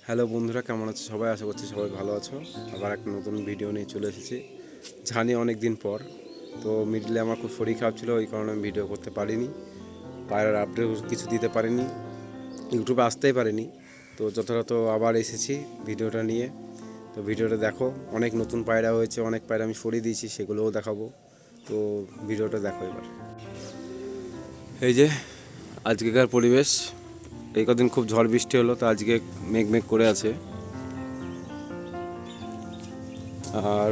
Hello বন্ধুরা, কেমন আছো সবাই? আশা করছি সবাই ভালো আছো। আবার একটা নতুন ভিডিও নিয়ে চলে এসেছি, জানি অনেক দিন পর। তো মিডলে আমার খুব শরীর খারাপ ছিল, ওই কারণে আমি ভিডিও করতে পারিনি, পায়রার আপডেট কিছু দিতে পারিনি, ইউটিউবে আসতেই পারিনি। তো যথাযথ আবার এসেছি ভিডিওটা নিয়ে। তো ভিডিওটা দেখো, অনেক নতুন পায়রা হয়েছে, অনেক পায়রা আমি সরিয়ে দিয়েছি, সেগুলোও দেখাবো। তো ভিডিওটা দেখো এবার। এই যে আজকেকার পরিবেশ, এই কদিন খুব ঝড় বৃষ্টি হলো, তো আজকে মেঘ মেঘ করে আছে। আর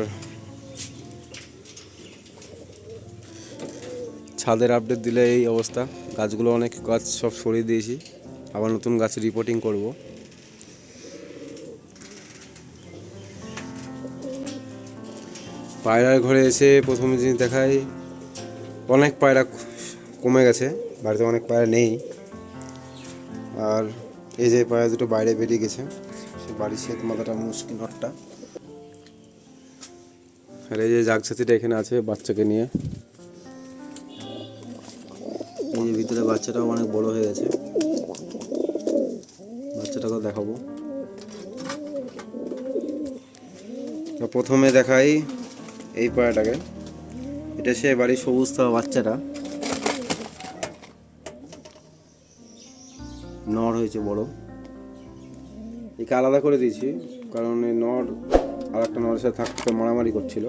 ছাদের আপডেট দিলে এই অবস্থা। গাছগুলো অনেক গাছ সব সরিয়ে দিয়েছি, আবার নতুন গাছ রিপোর্টিং করব। পায়রার ঘরে এসে প্রথম জিনিস দেখাই, অনেক পায়রা কমে গেছে, বাড়িতে অনেক পায়রা নেই। আর এই যে পায়রা দুটো বাইরে বেরিয়ে গেছে, সে বাড়ির শ্বেত মাথাটা মুশকিল নটটা। আর এই যে জাগসাথীটা এখানে আছে বাচ্চাকে নিয়ে। এই যে ভিতরে বাচ্চাটাও অনেক বড় হয়ে গেছে, বাচ্চাটাকেও দেখাবো। তো প্রথমে দেখাই এই পায়রাটাকে, এটা সে বাড়ির সবুজ থাকা বাচ্চাটা, নর হয়েছে বড়। একে আলাদা করে দিয়েছি, কারণ এই নর আর একটা নরের সাথে থাকতে মারামারি করছিল।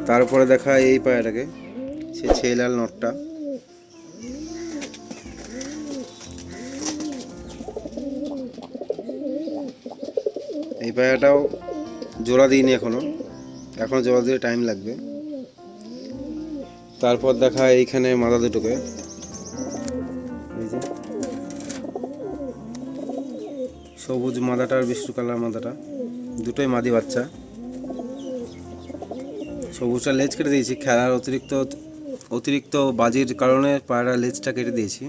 তারপরে দেখায় এই পায়রাটাকে, সে ছেলাল নরটা। এই পায়রাটাও জোড়া দিইনি এখনো জোড়া দিতে টাইম লাগবে। তারপর দেখায় এইখানে মাদা দুটোকে, এই যে সবুজ মাদাটা আর বিষ্ণু কালার মাদাটা, দুটোই মাদি বাচ্চা। সবুজটা লেজ কেটে দিয়েছি, খেলার অতিরিক্ত বাজির কারণে পায়রা লেজটা কেটে দিয়েছি।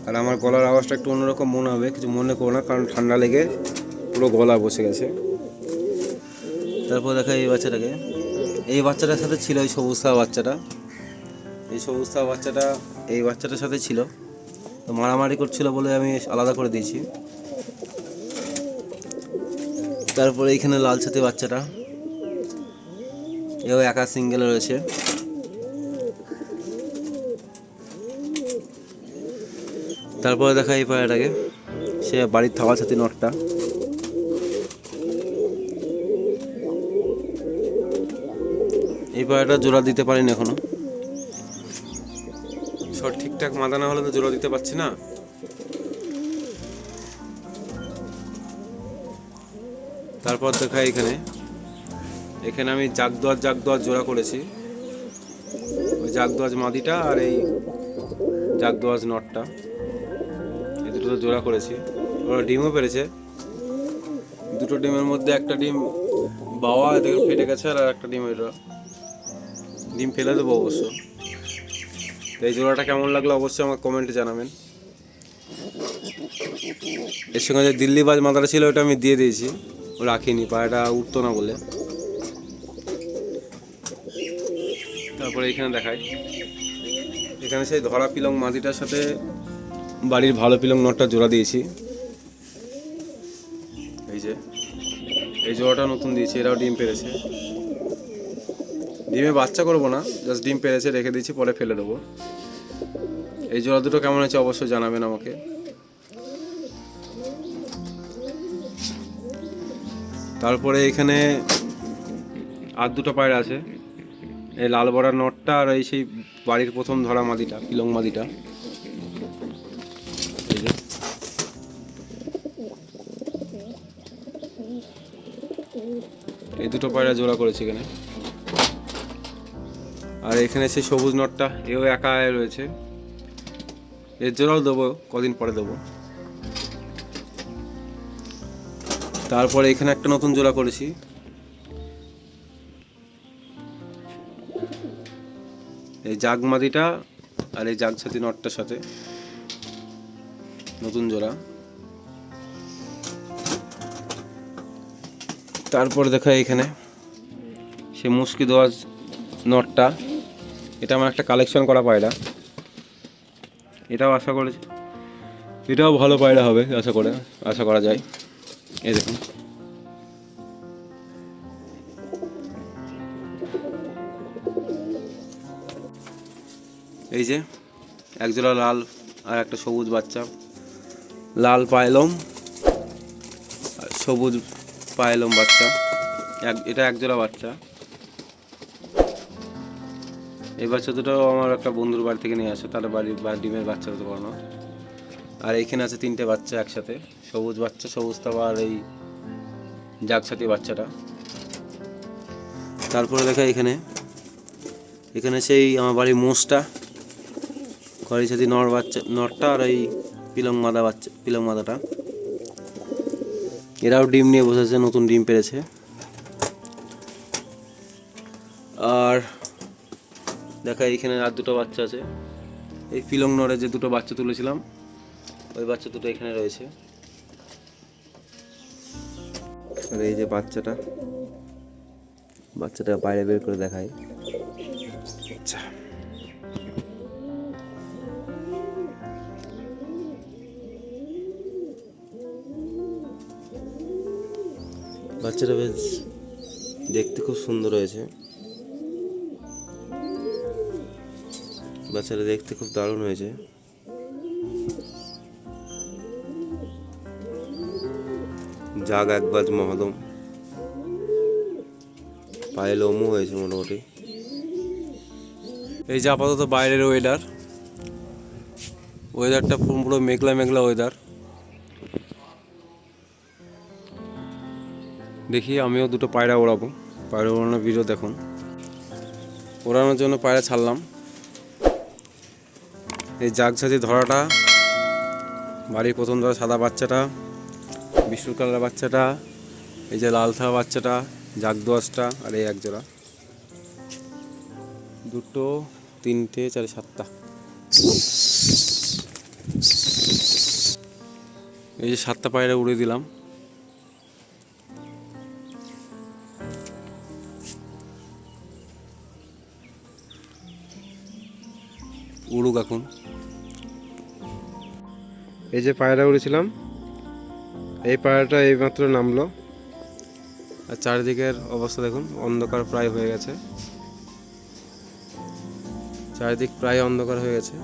আর আমার গলার আওয়াজটা একটু অন্যরকম মনে হবে, কিছু মনে করো না, কারণ ঠান্ডা লেগে পুরো গলা বসে গেছে। তারপর দেখা এই বাচ্চাটাকে, এই বাচ্চাটার সাথে ছিল এই সবুজ থাকা বাচ্চাটা, এই সবুজ থাকা বাচ্চাটা এই বাচ্চাটার সাথে ছিল, তো মারামারি করছিল বলে আমি আলাদা করে দিয়েছি। তারপরে এইখানে লাল সাথে বাচ্চাটা, এও একা সিঙ্গেল রয়েছে। তারপরে দেখা এই পায়রাটাকে, সে বাড়ির থাওয়া সাথে নটটা। এই পায়রাটা জোড়া দিতে পারিনি এখনো, সব ঠিকঠাক মাদা না হলে তো জোড়া দিতে পারছি না। তারপর দেখা এখানে আমি জাগদোয়াজ জোড়া করেছি, ওই জাগদোয়াজ মাদিটা আর এই জাগদোয়াজ নটটা, এই দুটো তো জোড়া করেছি। ওরা ডিমও পেরেছে, দুটো ডিমের মধ্যে একটা ডিম বাওয়া এদিকে ফেটে গেছে, আর একটা ডিম এটা ডিম ফেলে দেবো অবশ্য। এই জোড়াটা কেমন লাগলো অবশ্যই আমাকে কমেন্টে জানাবেন। এর সঙ্গে যে দিল্লিবাজ মাদাটা ছিল ওটা আমি দিয়ে দিয়েছি, ও রাখিনি, পায়রাটা উঠতো না বলে। তারপরে এখানে দেখাই, এখানে সেই ধরা পিলং মাদিটার সাথে বাড়ির ভালো পিলং নটটা জোড়া দিয়েছি। এই যে এই জোড়াটা নতুন দিয়েছি, এরাও ডিম পেরেছে। ডিমে বাচ্চা করবো না, জাস্ট ডিম পেরেছে, রেখে দিয়েছি, পরে ফেলে দেবো। এই জোড়া দুটো কেমন হয়েছে অবশ্যই জানাবেন আমাকে। তারপরে এখানে আর দুটো পায়রা আছে, এই লাল বড়ার নটটা আর এই সেই বাড়ির প্রথম ধরা মাদিটা, পিলং মাদিটা। এই যে এই দুটো পায়রা জোড়া করেছি এখানে। আর এখানে সেই সবুজ নটটা, এও একা রয়েছে, এর জোড়াও দেবো, কদিন পরে দেবো। তারপরে এখানে একটা নতুন জোড়া করেছি, এই জাগমাদিটা আর এই জাগসাথী নটটার সাথে নতুন জোড়া। তারপরে দেখা এখানে সে মুস্কি দোয়াজ নটটা, এটা আমার একটা কালেকশন করা পায়রা, এটাও আশা করেছি এটাও ভালো পায়রা হবে আশা করা যায়। এই দেখুন, এই যে একজোড়া লাল আর একটা সবুজ বাচ্চা, লাল পায়লম আর সবুজ পায়লম বাচ্চা। এটা একজোড়া বাচ্চা। এই বাচ্চা দুটোও আমার একটা বন্ধুর বাড়ি থেকে নিয়ে আসে, তার বাড়ির ডিমের বাচ্চা হতে পারে না। আর এইখানে আছে 3টে বাচ্চা একসাথে, সবুজ বাচ্চা, সবুজ তাবা আর এই জাগসাতি বাচ্চাটা। তারপরে দেখা এখানে সেই আমার বাড়ির মোষটা, ঘরের সাথে নরটা আর এই পিলং মাদাটা। এরাও ডিম নিয়ে বসেছে, নতুন ডিম পেরেছে। আর দেখা এইখানে আর 2টো বাচ্চা আছে, এই পিলং নরে যে 2টো বাচ্চা তুলেছিলাম ওই বাচ্চা দুটো এখানে রয়েছে। আর এই যে বাচ্চাটা বাইরে বের করে দেখায়। আচ্ছা, বাচ্চাটা বেশ দেখতে খুব সুন্দর হয়েছে, বাচ্চাটা দেখতে খুব দারুণ হয়েছে। জাগ একবাজ মহদম, পায়ে লোমও হয়েছে মোটামুটি। এই যে আপাতত বাইরের ওয়েদারটা পুরো মেঘলা মেঘলা ওয়েদার। দেখি আমিও 2টো পায়রা ওড়াবো, পায়রা ওড়ানোর ভিডিও দেখুন। ওড়ানোর জন্য পায়রা ছাড়লাম। এই জাগসাজি ধরাটা, বাড়ির প্রথম ধরা সাদা বাচ্চাটা, বিষ্ণুর কালার বাচ্চাটা, এই যে লাল থাবা বাচ্চাটা, জাগদোয়াশটা, আর এই একজোড়া, 2, 3, 4, 7টা। এই যে 7টা পায়রা উড়ে দিলাম। উড়ুক এখন। এই যে পায়রা উড়েছিলাম, এই পায়রাটা এইমাত্র নামলো। আর চারিদিকের অবস্থা দেখুন, অন্ধকার প্রায় হয়ে গেছে, চারিদিক প্রায় অন্ধকার হয়ে গেছে।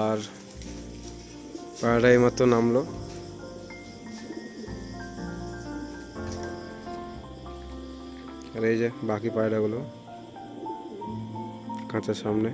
আর পায়রাটা এইমাত্র নামলো। আর এই যে বাকি পায়রাগুলো খাঁচার সামনে।